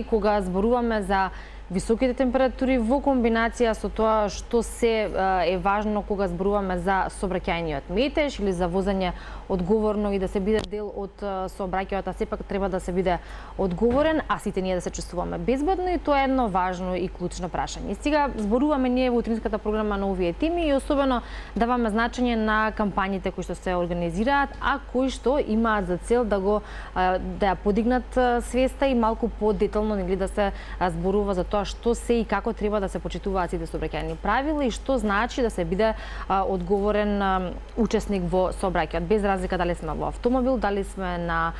и кога зборуваме за високите температури во комбинација со тоа што се е важно кога зборуваме за сообраќајниот метеж или за возење одговорно и да се биде дел од сообраќајот, а сепак треба да се биде одговорен, а сите ние да се чувствуваме безбедно, и тоа е едно важно и клучно прашање. Сега зборуваме ние во утринската програма на овие теми и особено даваме значење на кампањите кои што се организираат, а кои што имаат за цел да ја подигнат свеста и малку подетално да се зборува за тоа што се и како треба да се почитуваат сите сообраќајни правила и што значи да се биде одговорен учесник во сообраќајот, без разлика дали сме во автомобил, дали сме на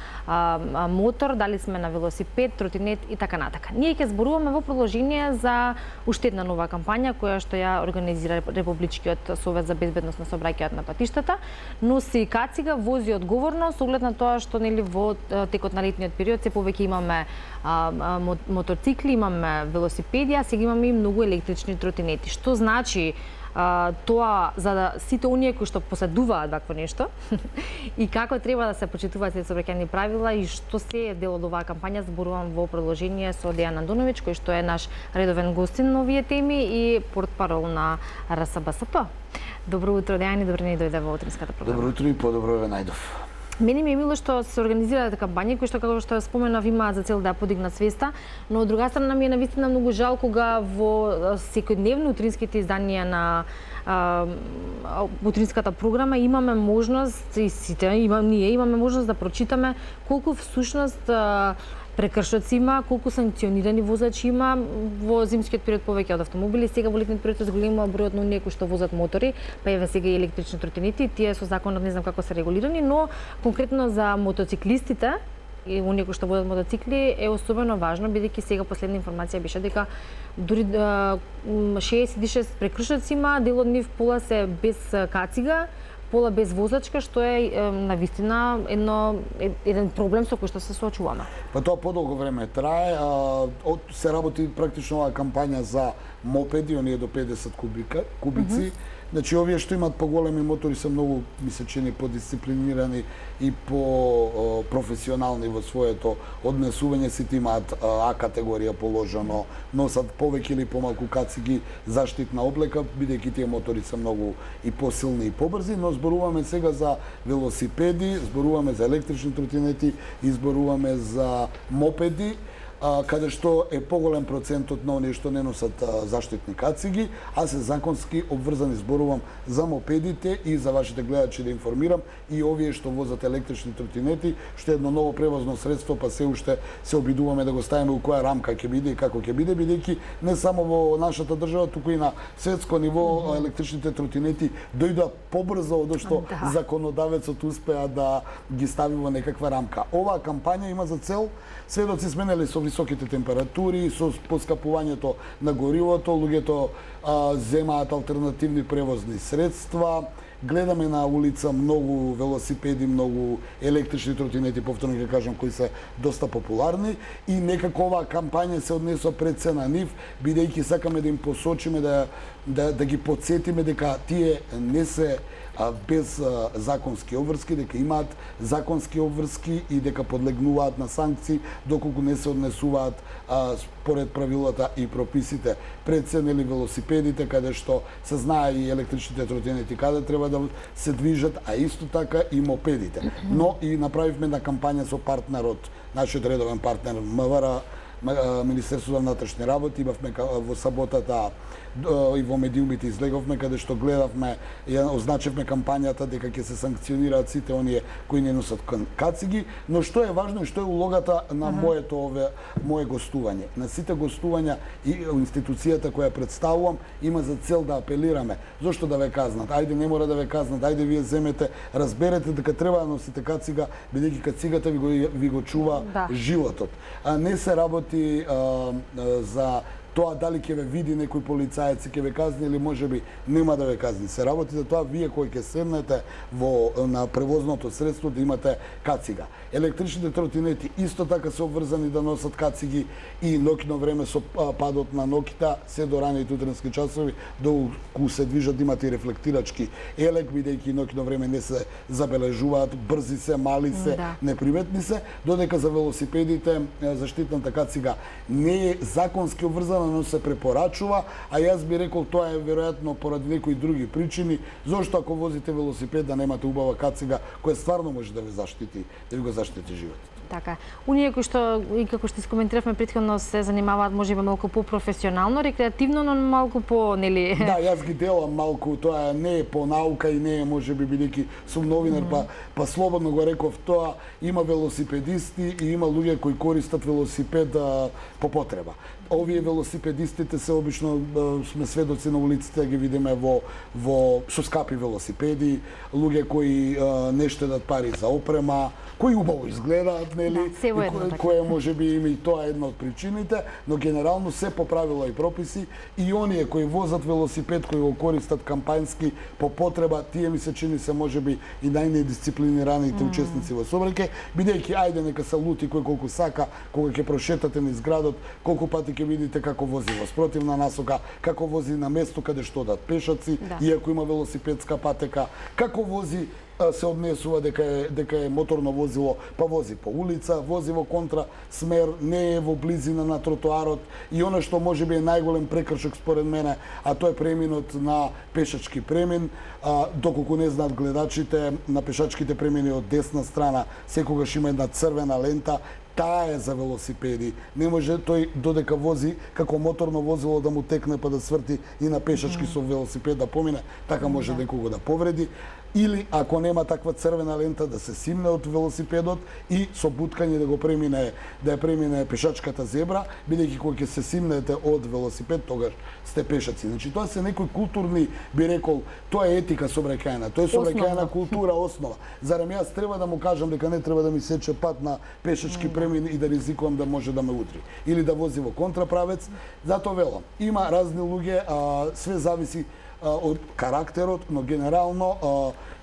мотор, дали сме на велосипед, тротинет и така натака. Ние ќе зборуваме во продолжение за уште една нова кампања која што ја организира Републичкиот совет за безбедност на сообраќајот на патиштата, носи кацига, вози одговорно, со оглед на тоа што нели во текот на летниот период се повеќе имаме мотоцикли, имаме велосипеди, а сега имаме и многу електрични тротинети. Што значи тоа за да сите оние кои што поседуваат вакво нешто и како треба да се почитуваат сите сообраќајни правила и што се е дел од оваа кампања, зборувам во продолжение со Дејан Андоновиќ, кој што е наш редовен гостин на овие теми и портпарол на РСБСП. Добро утро, Дејан, и добро ни дојде во утринската програма. Добро утро и подобро ве најдов. Мене ми е мило што се организираат кампањи кои што, како што споменав, имаат за цел да подигнат свеста, но од друга страна ми е навистина многу жал кога во секојдневно утринските изданија на утринската програма имаме можност, и сите ние имаме можност да прочитаме колку всушност прекршоци има, колку санкционирани возачи има во зимскиот период повеќе од автомобили, сега во летниот период се зголемува бројот на оние кои што возат мотори, па еве сега и електрични тротинети, тие со законот не знам како се регулирани, но конкретно за мотоциклистите и оние кои што водат мотоцикли е особено важно, бидејќи сега последна информација беше дека дури 66 прекршоци има, дел од нив пола се без кацига, пола без возачка, што е навистина еден проблем со кој што се соочуваме. Па тоа подолго време трае, се работи практично оваа кампања за мопеди, оние до 50 кубици. Значи, овие што имаат поголеми мотори се многу, ми се чини, подисциплинирани и по професионални во своето однесување, сите имаат А категорија положено, носат повеќе или помалку кациги, заштитна облека, бидејќи тие мотори се многу и посилни и побрзи, но зборуваме сега за велосипеди, зборуваме за електрични тротинети и зборуваме за мопеди, каде што е поголем процентот на оние што не носат заштитни кациги, а се законски обврзани, зборувам за мопедите и за вашите гледачи да информирам и овие што возат електрични тротинети, што е едно ново превозно средство, па се уште се обидуваме да го ставиме у која рамка ќе биде и како ќе биде, бидејќи не само во нашата држава, туку и на светско ниво електричните тротинети дојдоа побрзо од што законодавецот успеа да ги стави во некаква рамка. Оваа кампања има за цел, сведоци сме нели со високите температури, со поскапувањето на горивото, луѓето земаат алтернативни превозни средства, гледаме на улица многу велосипеди, многу електрични тротинети, повторно ќе кажам, кои се доста популарни и некако оваа кампања се однесува пред се на нив, бидејќи сакаме да им посочиме, да ги подсетиме дека тие не се без законски обврски, дека имаат законски обврски и дека подлегнуваат на санкции доколку не се однесуваат според правилата и прописите. Пред се нели велосипедите, каде што се знае и електричните тротинети каде треба да се движат, а исто така и мопедите. Но и направивме една кампања со партнерот, нашиот редовен партнер МВР, Министерството на внатрешни работи, имавме во саботата и во медиумите излеговме каде што гледавме и означевме кампањата дека ќе се санкционираат сите оние кои не носат кациги, но што е важно и што е улогата на мое гостување. На сите гостувања и институцијата која представувам има за цел да апелираме. Зошто да ве казнат? Ајде, не мора да ве казнат, ајде вие земете, разберете дека треба да носите кацига, бидејќи кацигата ви го чува животот. Не се работи за тоа дали ќе ве види некој полицаец и ќе ве казни или можеби нема да ве казни. Се работи за тоа вие кои ќе седнете на превозното средство да имате кацига. Електричните тротинети исто така се обврзани да носат кациги и ноќно време со падот на ноќта се до раните утренски часови доколку се движат имате и рефлектирачки елек, бидејќи ноќно време не се забележуваат, брзи се, мали се, неприметни се, додека за велосипедите заштитната кацига не е законски обврзана, но се препорачува, а јас би рекол тоа е веројатно поради некои други причини, зошто ако возите велосипед да немате убава кацига која стварно може да ве заштити, да ви го заштити животот. Така. Оние кои што и како што искоментиравме претходно се занимаваат можеби малку по-професионално, рекреативно, но малку по, нели? Да, јас ги делам малку, тоа не е по наука и не е можеби бидејќи сум новинар, па слободно го реков тоа, има велосипедисти и има луѓе кои користат велосипед по потреба. Овие велосипедистите се обично сме сведоци на улиците да ги видиме во со скапи велосипеди, луѓе кои не штедат пари за опрема, кои убаво изгледаат, нели? Да, кое можеби има и тоа една од причините, но генерално се по правила и прописи и оние кои возат велосипед, кои го користат кампањски по потреба, тие ми се чини се можеби и најнедисциплинираните учесници во сообраќај, бидејќи ајде нека се лути кој колку сака, кога ќе прошетате низ градот, колку пати ќе видите како вози во спротивна насока, како вози на место каде што одат пешаци, иако има велосипедска патека, како вози се однесува дека е моторно возило, па вози по улица, вози во контра смер, не е во близина на тротоарот и она што можеби е најголем прекршок според мене, а тоа е преминот на пешачки премин, доколку не знаат гледачите, на пешачките премини од десна страна секогаш има една црвена лента, таа е за велосипеди. Не може тој додека вози како моторно возило да му текне па да сврти и на пешачки со велосипед да помине, така може некого да повреди. Или ако нема таква црвена лента да се симне од велосипедот и со буткање да ја премине пешачката зебра, бидејќи кога ќе се симнете од велосипед, тогаш сте пешаци. Значи тоа се некои културни, би рекол, тоа е етика сообраќајна, тоа е сообраќајна култура основа. Зарем јас треба да му кажам дека не треба да ми сече пат на пешачки премин и да ризикувам да може да ме удри или да вози во контраправец? Затоа велам, има разни луѓе, све зависи од карактерот, но генерално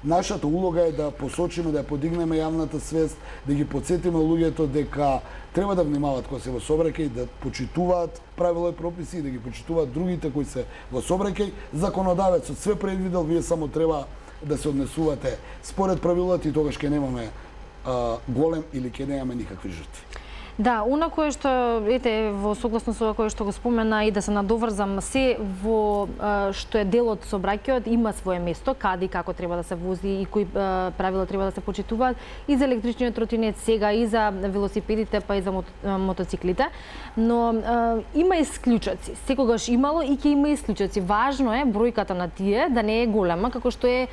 нашата улога е да посочиме, да ја подигнеме јавната свест, да ги потсетиме луѓето дека треба да внимаваат кога се во сообраќај, да почитуваат правила и прописи и да ги почитуваат другите кои се во сообраќај. Законодавецот све предвидел, вие само треба да се однесувате според правилата и тогаш ќе немаме голем или ќе немаме никакви жртви. Да, она кое што, ете, во согласно со кое што го спомена и да се надоврзам, се во што е дел од сообраќајот има свое место, каде и како треба да се вози и кои правила треба да се почитуваат и за електричниот тротинет сега и за велосипедите па и за мотоциклите, но има исклучоци. Секогаш имало и ќе има исклучоци. Важно е бројката на тие да не е голема, како што е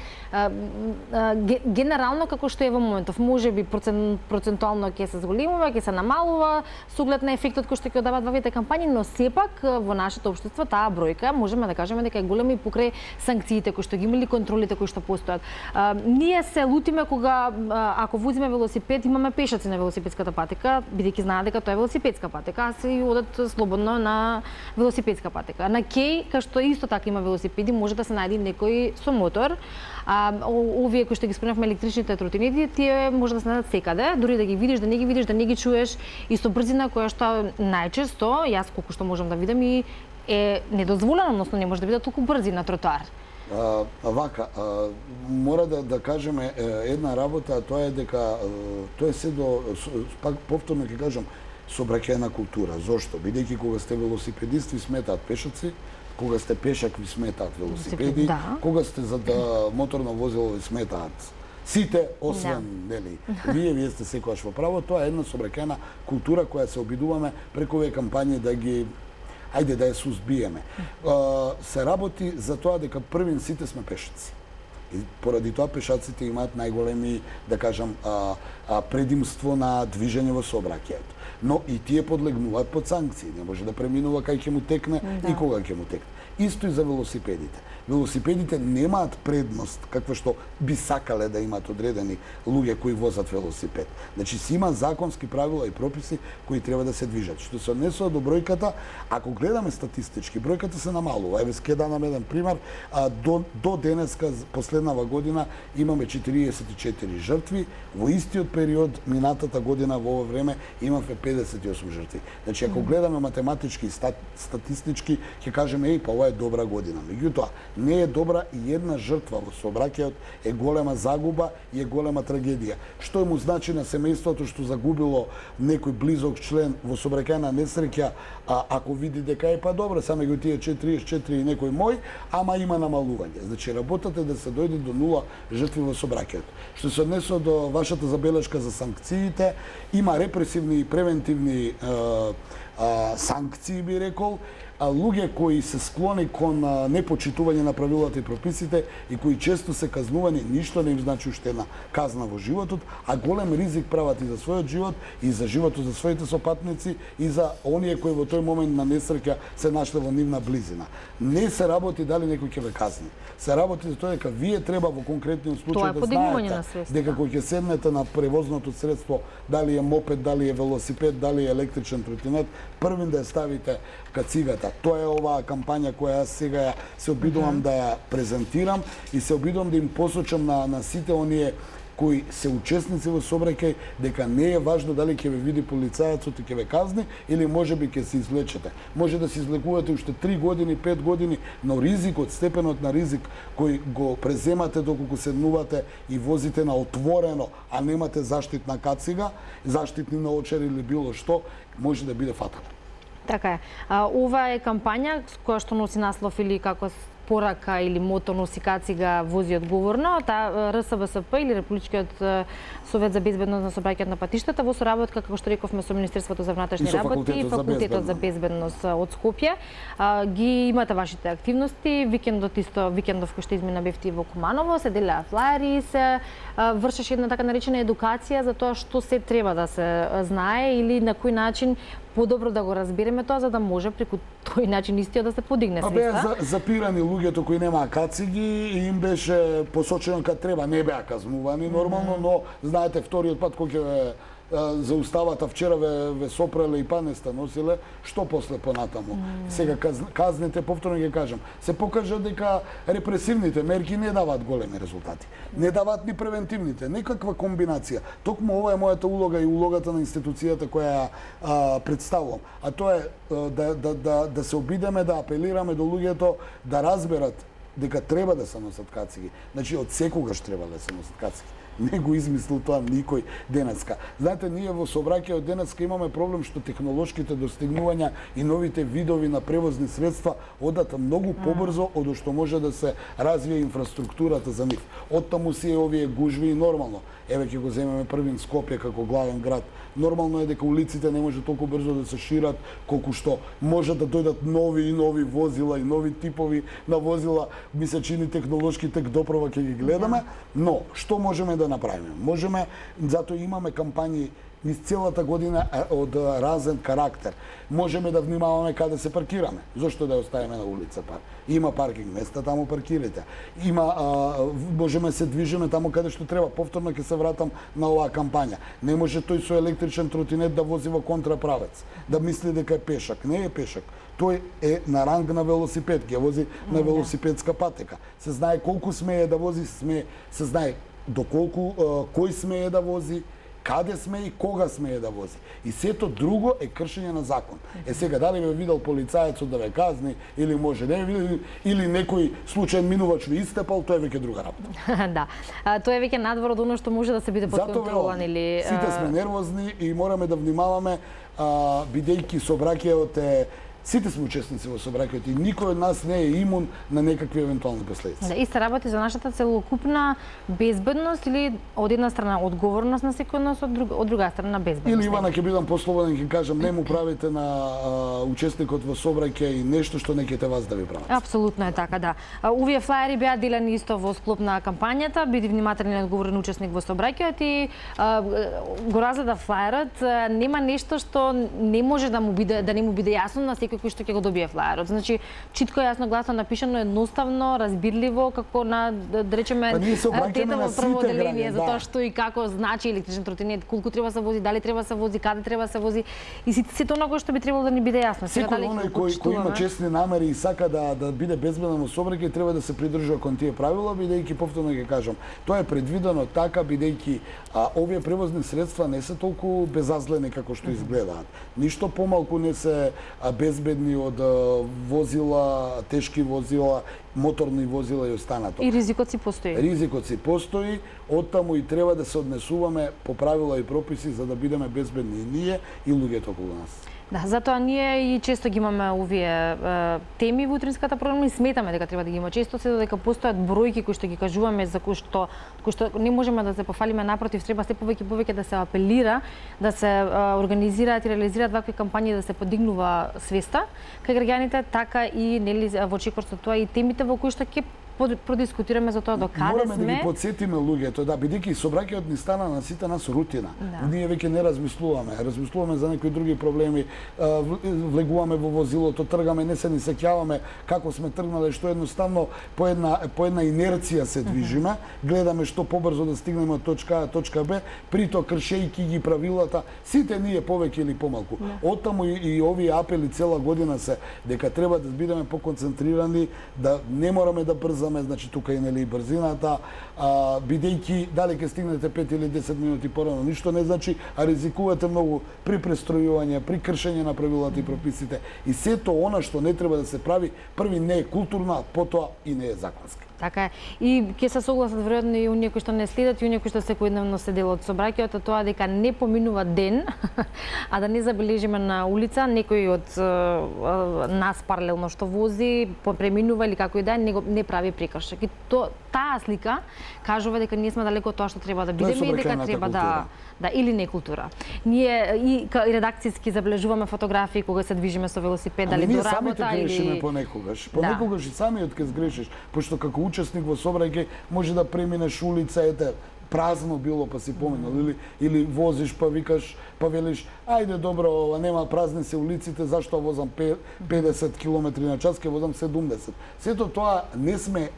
генерално како што е во моментов. Можеби процентуално ќе се зголемува, ќе се намалува со оглед на ефектот кој што ќе даваат вовите кампањи, но сепак во нашето општество таа бројка можеме да кажеме дека е голема и покрај санкциите кои што ги имали, контролите кои што постојат. Ние се лутиме кога ако возиме велосипед, имаме пешаци на велосипедската патека, бидејќи знаат дека тоа е велосипедска патека, а се и одат слободно на велосипедска патека. На кеј, кај што исто така има велосипеди, може да се најде некој со мотор. Овие кои што ги спомнавме електричните тротинети, тие може да се најдат секаде, дури да ги видиш, да не ги видиш, да не ги чуеш и со брзина која што најчесто, јас колку што можам да видам и е недозволено, односно не може да биде толку брзи на тротоар. Мора да кажеме една работа, тоа е дека тоа е се до, пак повторно ќе кажам, сообраќајна култура. Зошто? Бидејќи кога сте велосипедист ви сметаат пешаци, кога сте пешак ви сметаат велосипеди, кога сте за моторно возило ви сметаат сите, освен, нели, вие сте секогаш во право, тоа е една сообраќајна култура која се обидуваме преку овие кампањи да ги ајде да ја сузбиеме. Се работи за тоа дека првин сите сме пешаци. И поради тоа пешаците имаат најголеми, да кажам, предимство на движење во сообраќајот. Но и тие подлегнуваат под санкции. Не може да преминува кај ќе му текне и кога ќе му текне. Исто и за велосипедите. Велосипедите немаат предност каква што би сакале да имаат одредени луѓе кои возат велосипед. Значи си има законски правила и прописи кои треба да се движат. Што се однесува до бројката, ако гледаме статистички, бројката се намалува. Еве ќе дадам еден пример, до денеска последнава година имаме 44 жртви, во истиот период минатата година во ова време имавме 58 жртви. Значи ако гледаме математички и статистички, ќе кажеме па ова е добра година. Меѓутоа, не е добра и една жртва во сообраќајот е голема загуба и е голема трагедија. Што му значи на семејството што загубило некој близок член во сообраќајна несреќа, ако види дека е па добро, само ги тие 44 и некој мој, ама има намалување. Значи работата е да се дојде до 0 жртви во сообраќајот. Што се однесува до вашата забелешка за санкциите, има репресивни и превентивни санкции, би рекол, луѓе кои се склони кон непочитување на правилата и прописите и кои често се казнувани, ништо не им значи уште една казна во животот, а голем ризик прават и за својот живот, и за животот за своите сопатници, и за оние кои во тој момент на несреќа се нашле во нивна близина. Не се работи дали некој ќе ве казни. Се работи за тоа дека вие треба во конкретниот случај да знаете дека кога ќе седнете на превозното средство, дали е мопед, дали е велосипед, дали е електричен тротинет, првин да ја ставите кацигата. Тоа е оваа кампања која јас сега се обидувам да ја презентирам и се обидувам да им посочам на сите оние кои се учесници во сообраќај дека не е важно дали ќе ве види полицајецот и ќе ве казни или можеби ќе се излечете. Може да се излекувате уште 3 години, 5 години, но ризикот, степенот на ризик кој го преземате доколку седнувате и возите на отворено, а немате заштитна кацига, заштитни наочари или било што, може да биде фатален. Така е. Ова е кампања која што носи наслов или како порака или мото носи кацига вози одговорно, таа РСВСП или Републичкиот совет за безбедност на сообраќајот на патиштата во соработка, како што рековме, со Министерството за внатрешни работи и Факултетот за безбедност од Скопје. Ги имате вашите активности, викендов кој што измина бевте во Куманово, се делеа флаери, се вршеше една така наречена едукација за тоа што се треба да се знае или на кој начин подобро да го разбереме тоа, за да може преку тој начин истиот да се подигне свеста. Беа запирани луѓето кои немаа кациги и им беше посочено кога треба, не беа казнувани нормално, но знаете вториот пат кога ќе зауставата вчера ве сопреле и па не сте носиле, што после понатаму? Сега казните, повторно ќе кажам, се покажа дека репресивните мерки не даваат големи резултати. Не даваат ни превентивните, некаква комбинација. Токму ова е мојата улога и улогата на институцијата која представувам. А тоа е да се обидеме да апелираме до луѓето да разберат дека треба да се носат кациги. Значи од секогаш треба да се носат кациги. Не го измислил тоа никој денеска. Знаете, ние во сообраќајот денеска имаме проблем што технолошките достигнувања и новите видови на превозни средства одат многу побрзо од што може да се развие инфраструктурата за нив. Оттаму си е овие гужви и нормално. Еве ќе го земеме првин Скопје како главен град. Нормално е дека улиците не може толку брзо да се шират колку што може да дојдат нови и нови возила и нови типови на возила. Ми се чини технолошки тек доправа ќе ги гледаме, но што можеме да направиме? Можеме, затоа имаме кампањи низ целата година од разен карактер. Можеме да внимаваме каде се паркираме. Зошто да ја оставиме на улица пар? Има паркинг места, таму паркирате. Можеме се движиме таму каде што треба. Повторно ќе се вратам на оваа кампања. Не може тој со електричен тротинет да вози во контраправец, да мисли дека е пешак. Не е пешак. Тој е на ранг на велосипед, ќе вози на велосипедска патека. Се знае колку смее да вози, се знае доколку кој смее да вози, каде смее и кога смее да вози. И сето друго е кршење на закон. Сега дали ве видел полицаецот да ве казни или може не видел или некој случаен минувач ви истепал, тоа е веќе друга работа. Да. Тоа е веќе надвор од оно што може да се биде под контролан или сите сме нервозни и мораме да внимаваме бидејќи сообраќајот е сите сме учесници во сообраќајот и никој од нас не е имун на некакви евентуални последици. Да, и се работи за нашата целокупна безбедност или од една страна одговорност на секој нас, од друга страна безбедност. Или Ивана ќе бидам послободен ќе кажам не му правите на учесникот во сообраќај нешто што не ќе те вас да ви прават. Апсолутно е така, да. Овие флаери беа делени исто во склоп на кампањата, биди внимателен и одговорен учесник во сообраќајот и го разгледа флаерот, нема нешто што не може да не му биде јасно на секој поруки кои што ќе го добие флаерот. Значи читко, јасно, гласно напишано, едноставно, разбирливо, како на, да речеме, детово прво оделение за тоа што и како значи електричен тротинет, колку треба се вози, дали треба се вози, каде треба се вози и сето она кое што би требало да ни биде јасно. Секој оној кој има честни намери и сака да биде безбеден во сообраќај треба да се придржува кон тие правила, бидејќи повторно ќе кажам, тоа е предвидено така бидејќи овие превозни средства не се толку безазлени како што изгледаат. Ништо помалку не се безбедни од возила, тешки возила, моторни возила и останато. И ризикот си постои. Ризикот си постои, оттаму и треба да се однесуваме по правила и прописи за да бидеме безбедни и ние и луѓето околу нас. Да, затоа ние и често ги имаме овие теми во утринската програма и сметаме дека треба да ги има често, се додека постојат бројки кои што ги кажуваме за кои што не можеме да се пофалиме, напротив, треба се повеќе да се апелира, да се организираат и реализираат вакви кампањи, да се подигнува свеста кај граѓаните, така и нели во чекор со тоа и темите во кои што ќе продискутираме за тоа до каде Мораме сме. да ги потсетиме луѓето, да, бидејќи сообраќајот ни стана на сите нас рутина. Да. Ние веќе не размислуваме за некои други проблеми, влегуваме во возилото, тргаме, не се ни сеќаваме како сме тргнале, што едноставно по една инерција се движиме, гледаме што побрзо да стигнеме од точка А до точка Б, прито кршејќи ги правилата, сите ние повеќе или помалку. Оттаму и овие апели цела година се дека треба да бидеме поконцентрирани, да не мораме да брзаме, значи тука и нели брзината, бидејќи дали ќе стигнете 5 или 10 минути порано, ништо не значи, а ризикувате многу при престројување, при кршење на правилата и прописите. И сето она што не треба да се прави, први не е културно, потоа и не е законски. Така е. И ќе се согласат веројатно и оние кои што не следат и оние кои што секојдневно се дел од сообраќајот, тоа дека не поминува ден, а да не забележиме на улица некој од нас паралелно што вози, преминува или како и да не прави прекршок. И таа слика кажува дека ние сме далеко од тоа што треба да бидеме и дека треба да или не култура. Ние и редакцијски забележуваме фотографии кога се движиме со велосипед, дали до работа или грешиме понекогаш. Понекогаш и самиот ќе сгрешиш, пошто како учесник во сообраќај може да преминеш улица, ете, празно било па си поминал, или возиш па викаш, па велиш, ајде добро, нема празни се улиците, зашто возам 50 км на час, ќе возам 70. Сето тоа не сме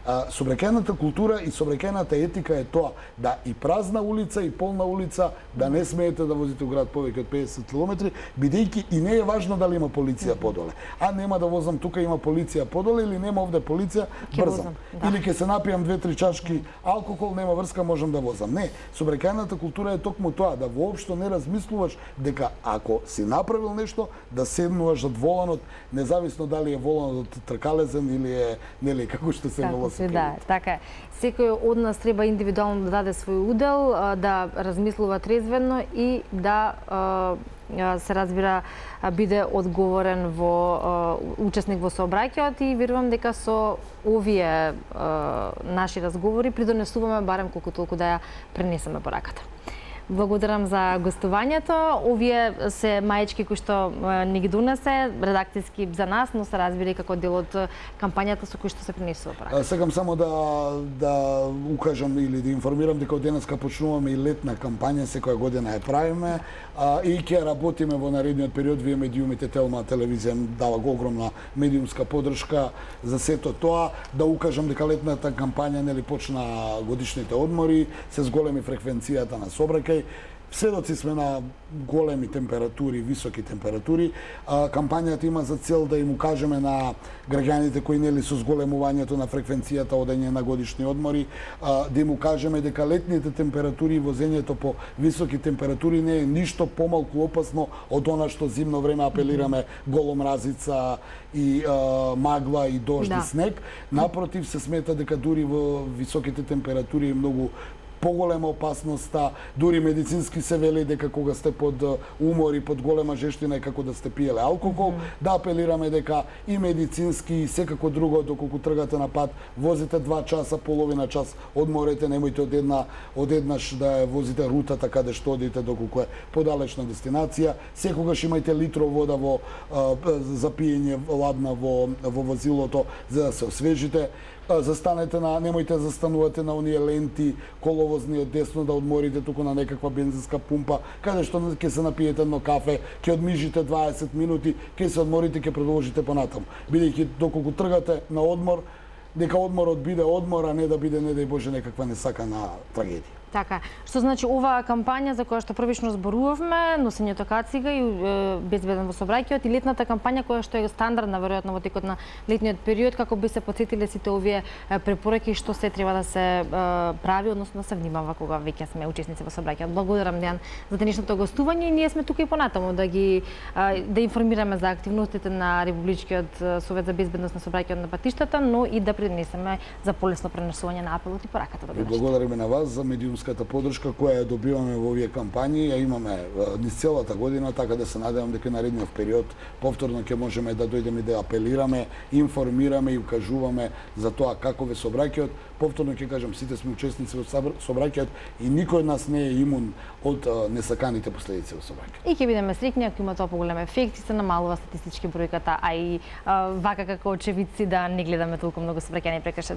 сообраќајната култура и сообраќајната етика е тоа да и празна улица и полна улица да не смеете да возите у град повеќе од 50 км, бидејќи и не е важно дали има полиција подоле. А нема да возам тука има полиција подоле или нема овде полиција, брзам. Или ќе се напијам 2-3 чашки алкохол, нема врска, можам да возам. Не, сообраќајната култура е токму тоа да воопшто не размислуваш дека ако си направил нешто да седнуваш од воланот, независно дали е воланот тркалезен или е нели како што се велосипед. Да, така е. Секој од нас треба индивидуално да даде свој удел, да размислува трезвено и да се разбира биде одговорен во учесник во сообраќајот и верувам дека со овие наши разговори придонесуваме барем колку толку да ја пренесеме пораката. Благодарам за гостувањето. Овие се маечки кои што ни ги донесе, редакцијски за нас, но се разбира и како дел од кампањата со кои што се пренесува пораката. Сакам само да укажам или да информирам дека од денеска почнуваме и летна кампања, секоја година ја правиме и ќе работиме во наредниот период. Вие медиумите, Телма телевизија дава огромна медиумска поддршка за сето тоа. Да укажам дека летната кампања нели почна годишните одмори, се зголеми фреквенцијата на сообраќај. Сведоци сме на големи температури, високи температури. Кампањата има за цел да им укажеме на граѓаните кои нели со зголемувањето на фреквенцијата одење на годишни одмори, да им укажеме дека летните температури и возењето по високи температури не е ништо помалку опасно од она што зимно време апелираме голомразица и магла и дожд и снег. Напротив, се смета дека дури во високите температури е многу поголема опасноста, дури медицински се вели дека кога сте под умор и под голема жештина е како да сте пиеле алкохол, да апелираме дека и медицински и секако друго доколку тргате на пат, возите 2 часа, половина час одморете, немојте одеднаш да возите рутата каде што одите доколку е подалечна дестинација. Секогаш имајте литро вода за пиење ладна во возилото за да се освежите. застанете немојте да застанувате на оние ленти коловозни од десно да одморите туку на некаква бензинска пумпа, каде што ќе се напиете едно кафе, ќе одмижите 20 минути, ќе се одморите, ќе продолжите понатаму. Бидејќи доколку тргате на одмор, дека одморот биде одмор, а не да биде, не дај Боже, некаква несакана трагедија. Така, што значи оваа кампања за која што првично зборувавме, носењето кацига и безбеден во сообраќајот и летната кампања која што е стандардна веројатно во текот на летниот период, како би се потсетиле сите овие препораки што се треба да се прави, односно да се внимава кога веќе сме учесници во сообраќајот. Благодарам Дејан за денешното гостување и ние сме тука и понатаму да информираме за активностите на Републичкиот совет за безбедност на сообраќајот на патиштата, но и да пренесеме за полесно пренесување на апелот и пораката. Ви благодариме на вас за медиумската поддршка која ја добиваме во овие кампањи, ја имаме низ целата година, така да се надевам дека наредниот период повторно ќе можеме да дојдеме да апелираме, информираме и укажуваме за тоа како ве сообраќајот. Повторно ќе кажам, сите сме учесници во сообраќајот и никој од нас не е имун од несаканите последици во сообраќајот. И ќе бидеме среќни ако има тоа поголем ефект и се намалува статистички бројката, а и вака како очевидци да не гледаме толку многу сообраќајни прекршоци.